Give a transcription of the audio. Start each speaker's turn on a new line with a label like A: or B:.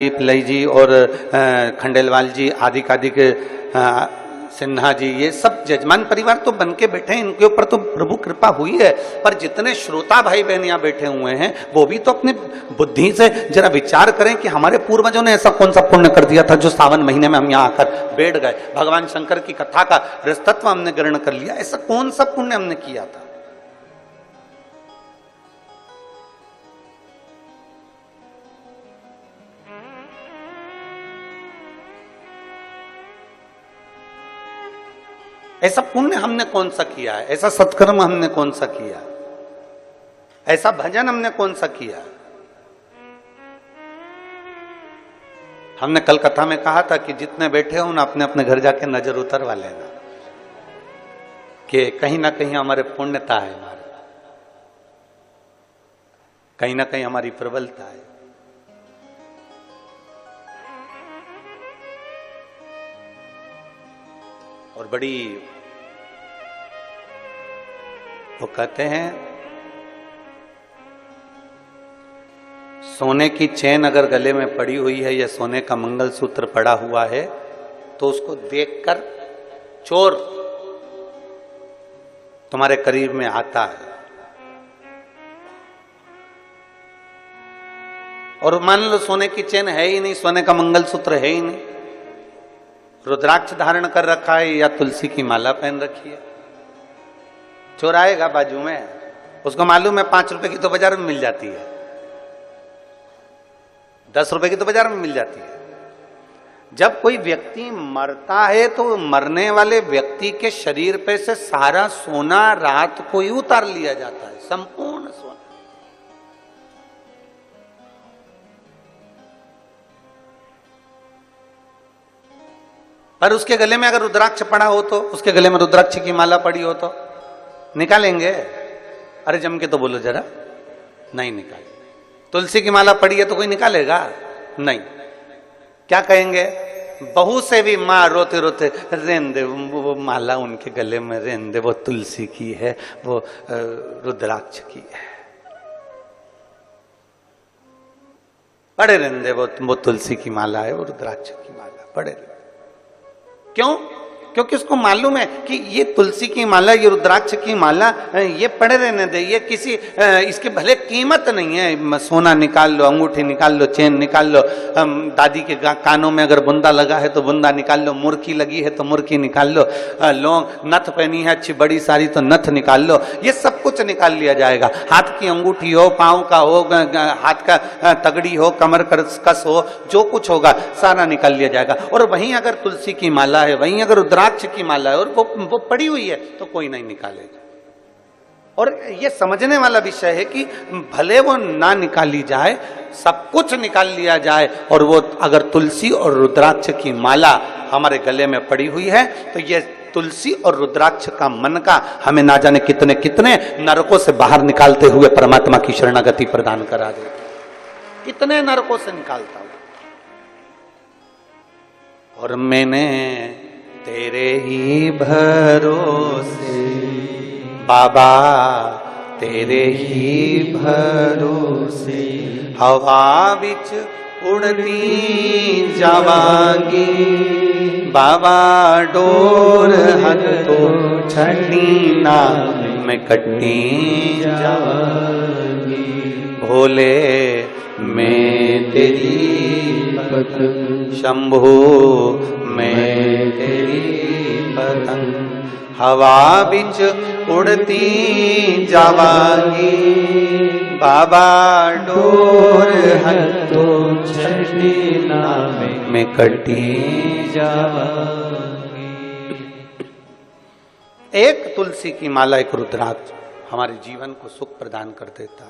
A: पिल्लई जी और खंडेलवाल जी आदि सिन्हा जी, ये सब जजमान परिवार तो बन के बैठे हैं, इनके ऊपर तो प्रभु कृपा हुई है। पर जितने श्रोता भाई बहन यहाँ बैठे हुए हैं वो भी तो अपनी बुद्धि से जरा विचार करें कि हमारे पूर्वजों ने ऐसा कौन सा पुण्य कर दिया था जो सावन महीने में हम यहाँ आकर बैठ गए, भगवान शंकर की कथा का रसतत्व हमने ग्रहण कर लिया, ऐसा कौन सा पुण्य हमने किया था। ऐसा पुण्य हमने कौन सा किया है, ऐसा सत्कर्म हमने कौन सा किया, ऐसा भजन हमने कौन सा किया। हमने कल कथा में कहा था कि जितने बैठे हो ना अपने अपने घर जाके नजर उतरवा लेना कि कहीं ना कहीं हमारे पुण्यता है, हमारे कहीं ना कहीं हमारी प्रबलता है। और बड़ी वो कहते हैं सोने की चेन अगर गले में पड़ी हुई है या सोने का मंगलसूत्र पड़ा हुआ है तो उसको देखकर चोर तुम्हारे करीब में आता है। और मान लो सोने की चेन है ही नहीं, सोने का मंगलसूत्र है ही नहीं, रुद्राक्ष धारण कर रखा है या तुलसी की माला पहन रखी है, चोर आएगा बाजू में, उसको मालूम है 5 रुपए की तो बाजार में मिल जाती है, 10 रुपए की तो बाजार में मिल जाती है। जब कोई व्यक्ति मरता है तो मरने वाले व्यक्ति के शरीर पे से सारा सोना रात को ही उतार लिया जाता है, संपूर्ण सोना। पर उसके गले में अगर रुद्राक्ष पड़ा हो तो, उसके गले में रुद्राक्ष की माला पड़ी हो तो निकालेंगे? अरे जम के तो बोलो जरा, नहीं निकाल। तुलसी की माला पड़ी है तो कोई निकालेगा? नहीं। क्या कहेंगे? बहू से भी माँ रोते रोते रेन दे, वो माला उनके गले में रेन दे, वो तुलसी की है, वो रुद्राक्ष की है, पड़े रेन दे, वो तुलसी की माला है, वो रुद्राक्ष की माला पड़े। क्यों? क्योंकि उसको मालूम है कि ये तुलसी की माला, ये रुद्राक्ष की माला, ये पड़े रहने दे, ये किसी इसके भले कीमत नहीं है। सोना निकाल लो, अंगूठी निकाल लो, चेन निकाल लो, दादी के कानों में अगर बुंदा लगा है तो बुंदा निकाल लो, मुर्की लगी है तो मुर्की निकाल लो, लौंग नथ पहनी है अच्छी बड़ी सारी तो नथ निकाल लो, ये सब कुछ निकाल लिया जाएगा। हाथ की अंगूठी हो, पाँव का हो, हाथ का तगड़ी हो, कमर कस हो, जो कुछ होगा सारा निकाल लिया जाएगा। और वहीं अगर तुलसी की माला है, वहीं अगर रुद्राक्ष की माला है और वो पड़ी हुई है तो कोई नहीं निकालेगा। और ये समझने वाला विषय है कि भले वो ना निकाली जाए, सब कुछ निकाल लिया जाए, और वो अगर तुलसी और रुद्राक्ष की माला हमारे गले में पड़ी हुई है तो ये तुलसी और रुद्राक्ष का मन का हमें ना जाने कितने कितने नरकों से बाहर निकालते हुए परमात्मा की शरणागति प्रदान करा दे। कितने नरकों से निकालता हूं। और मैंने तेरे ही भरोसे बाबा, तेरे ही भरोसे हवा बिच उड़ती जावांगी बाबा, डोर हर तो छड़ी ना मैं कटनी जावांगी। भोले मैं तेरी पतंग, शंभू मैं तेरी पतंग, हवा बिच उड़ती जावांगी बाबा, डोर हथों छड़ी ना मैं कटी जावांगी। एक तुलसी की माला, एक रुद्राक्ष हमारे जीवन को सुख प्रदान कर देता।